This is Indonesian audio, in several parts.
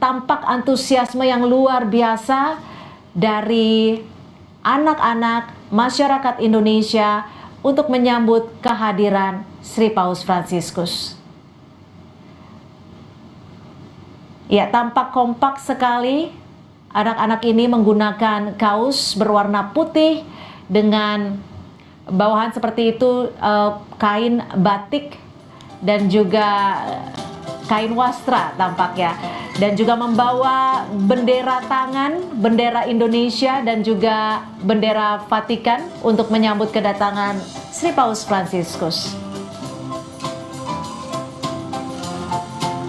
tampak antusiasme yang luar biasa dari anak-anak masyarakat Indonesia untuk menyambut kehadiran Sri Paus Fransiskus. Ya, tampak kompak sekali. Anak-anak ini menggunakan kaos berwarna putih dengan bawahan seperti itu, kain batik dan juga kain wastra tampaknya. Dan juga membawa bendera tangan, bendera Indonesia dan juga bendera Vatikan untuk menyambut kedatangan Sri Paus Fransiskus.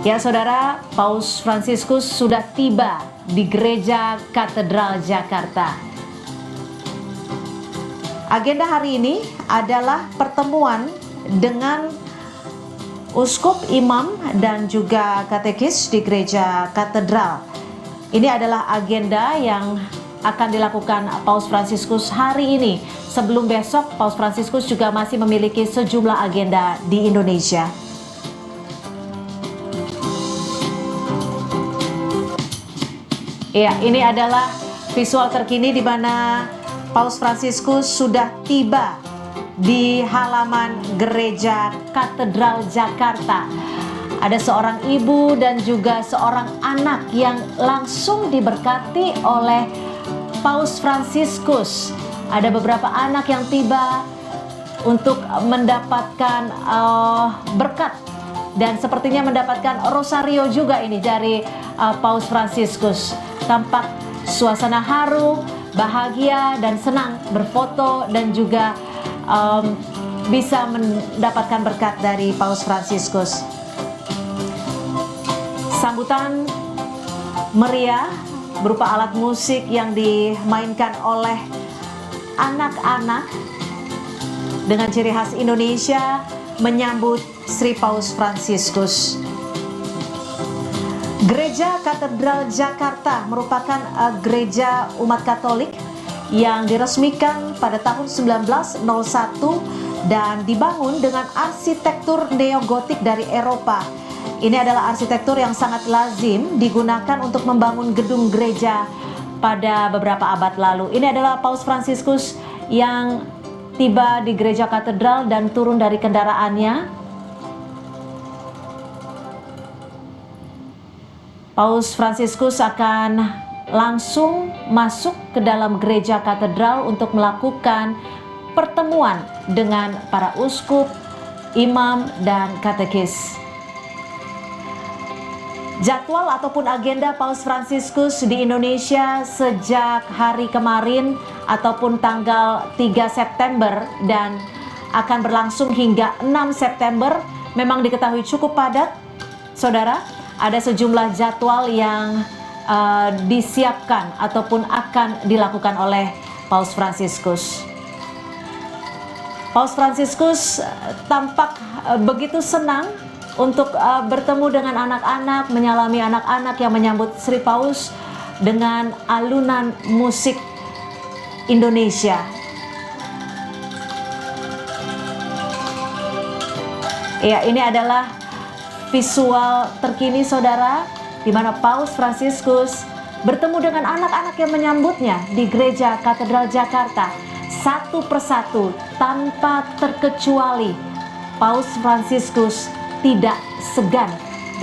Ya saudara, Paus Fransiskus sudah tiba di Gereja Katedral Jakarta. Agenda hari ini adalah pertemuan dengan uskup, imam, dan juga katekis di Gereja Katedral. Ini adalah agenda yang akan dilakukan Paus Fransiskus hari ini. Sebelum besok, Paus Fransiskus juga masih memiliki sejumlah agenda di Indonesia. Ya, ini adalah visual terkini di mana Paus Fransiskus sudah tiba di halaman Gereja Katedral Jakarta. Ada seorang ibu dan juga seorang anak yang langsung diberkati oleh Paus Fransiskus. Ada beberapa anak yang tiba untuk mendapatkan berkat dan sepertinya mendapatkan rosario juga ini dari Paus Fransiskus. Tampak suasana haru, bahagia dan senang berfoto dan juga bisa mendapatkan berkat dari Paus Fransiskus. Sambutan meriah berupa alat musik yang dimainkan oleh anak-anak dengan ciri khas Indonesia menyambut Sri Paus Fransiskus. Gereja Katedral Jakarta merupakan gereja umat Katolik yang diresmikan pada tahun 1901 dan dibangun dengan arsitektur neogotik dari Eropa. Ini adalah arsitektur yang sangat lazim digunakan untuk membangun gedung gereja pada beberapa abad lalu. Ini adalah Paus Fransiskus yang tiba di Gereja Katedral dan turun dari kendaraannya. Paus Fransiskus akan langsung masuk ke dalam Gereja Katedral untuk melakukan pertemuan dengan para uskup, imam, dan katekis. Jadwal ataupun agenda Paus Fransiskus di Indonesia sejak hari kemarin ataupun tanggal 3 September dan akan berlangsung hingga 6 September memang diketahui cukup padat, saudara. Ada sejumlah jadwal yang disiapkan ataupun akan dilakukan oleh Paus Fransiskus. Paus Fransiskus tampak begitu senang untuk bertemu dengan anak-anak, menyalami anak-anak yang menyambut Sri Paus dengan alunan musik Indonesia. Ya, ini adalah visual terkini saudara, di mana Paus Fransiskus bertemu dengan anak-anak yang menyambutnya di Gereja Katedral Jakarta. Satu persatu tanpa terkecuali, Paus Fransiskus tidak segan.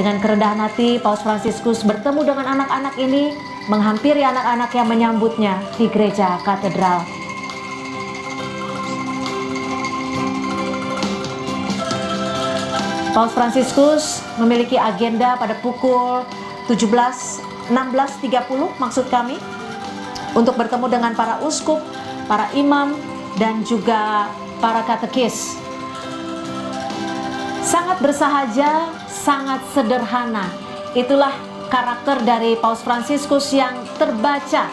Dengan kerendahan hati, Paus Fransiskus bertemu dengan anak-anak ini, menghampiri anak-anak yang menyambutnya di Gereja Katedral. Paus Fransiskus memiliki agenda pada pukul 16.30 maksud kami, untuk bertemu dengan para uskup, para imam, dan juga para katekis. Sangat bersahaja, sangat sederhana. Itulah karakter dari Paus Fransiskus yang terbaca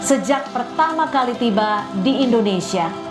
sejak pertama kali tiba di Indonesia.